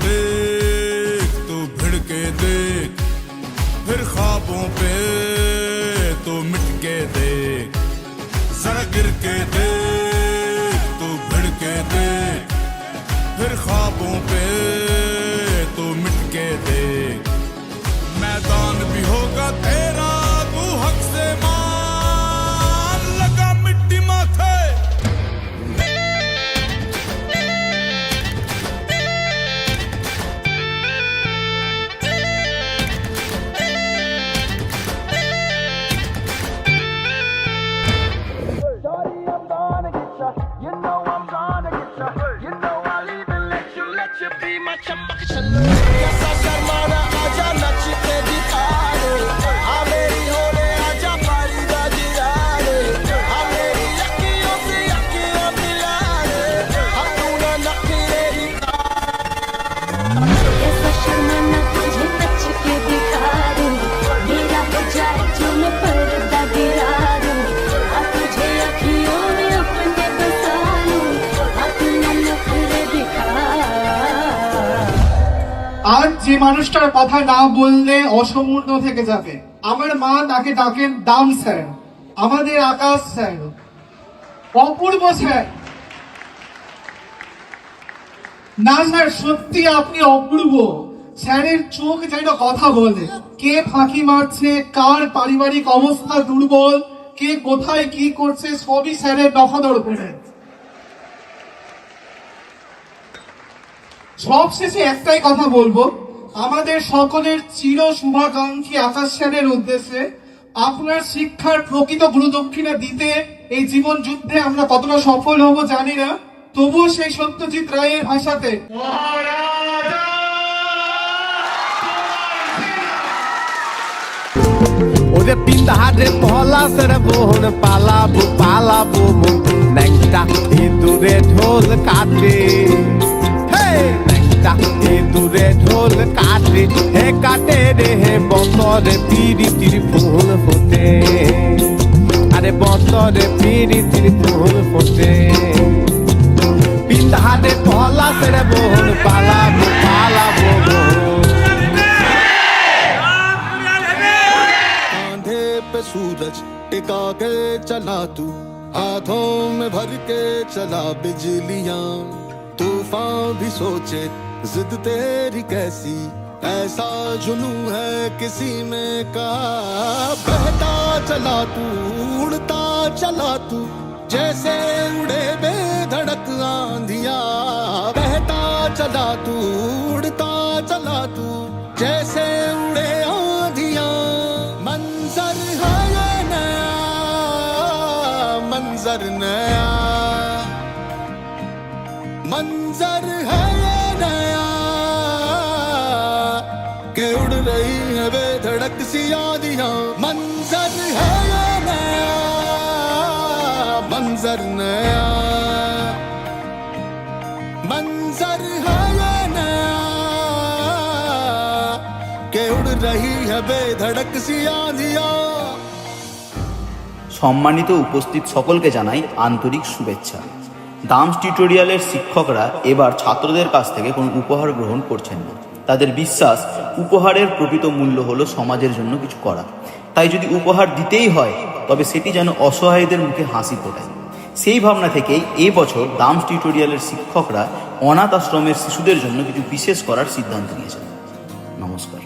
देख, तू भिड़ के देख, फिर ख्वाबों पे तू मिट के देख, जरा गिर के देख, तू भिड़ के देख, फिर ख्वाबों पे तू मिट के देख। मैदान भी होगा तेरा, तू हक से मान, लगा मिट्टी माथे। আজ যে মানুষটার কথা না বললে অসম্পূর্ণ থেকে যাবে। আমার মা তাকে ডাকেন দাম স্যার, আমাদের আকাশ স্যার, অপূর্ব স্যার। না স্যার, সত্যি আপনি অপূর্ব। স্যারের চোখ যেন কথা বলে, কে ফাঁকি মারছে, কার পারিবারিক অবস্থা দুর্বল, কে কোথায় কি করছে, সবই স্যারের দখদর্পণে। সবশেষে একটাই কথা বলবো, আমাদের সকলের চির শুভাকাঙ্ক্ষী আকাশ স্যারের উদ্দেশ্যে, আপনার শিক্ষার প্রকৃত গুরুদক্ষিণা দিতে এই জীবন যুদ্ধে আমরা কতটা সফল হব জানি না, তবুও সেই সত্যজিৎ রায়ের ভাষাতে ওরে পিন্ধারে পলাশের বোন পালাবো পালাবো ন্যাংটা ইঁদুরে ঢোল কাটে, দূরে ঢোল কাটে, হে কাটে রে হে বতরে পিরিতির ফুল ফোটে, আরে বতরে পিরিতির ফুল ফোটে। পিন্ধারে পলাশের বোন পালাবো পালাবো कांधे पे सूरज टिका के चला तू, हाथों में भर के चला बिजलियां, तूफान भी सोचे जिद तेरी कैसी, ऐसा जुनू है किसी में का। बहता चला तू, उड़ता चला तू, जैसे उड़े बेधड़क आंधिया। बहता चला तू, उड़ता चला तू, जैसे उड़े आंधिया। मंजर है ये नया, मंजर नया, मंजर है ये नया, के उड़ रही है बेधड़क सी आंधियां। मंजर है ये नया, मंजर नया, मंजर है ये नया, के उड़ रही है बेधड़क सी आंधियां। সম্মানিত উপস্থিত সকলকে জানাই আন্তরিক শুভেচ্ছা। দামস টিউটোরিয়ালের শিক্ষকরা এবার ছাত্রদের কাছ থেকে কোনো উপহার গ্রহণ করছেন না। তাদের বিশ্বাস, উপহারের প্রকৃত মূল্য হলো সমাজের জন্য কিছু করা। তাই যদি উপহার দিতেই হয় তবে সেটি যেন অসহায়দের মুখে হাসি ফোটায়। সেই ভাবনা থেকেই এবছর দামস টিউটোরিয়ালের শিক্ষকরা অনাথ আশ্রমের শিশুদের জন্য কিছু বিশেষ করার সিদ্ধান্ত নিয়েছেন। নমস্কার।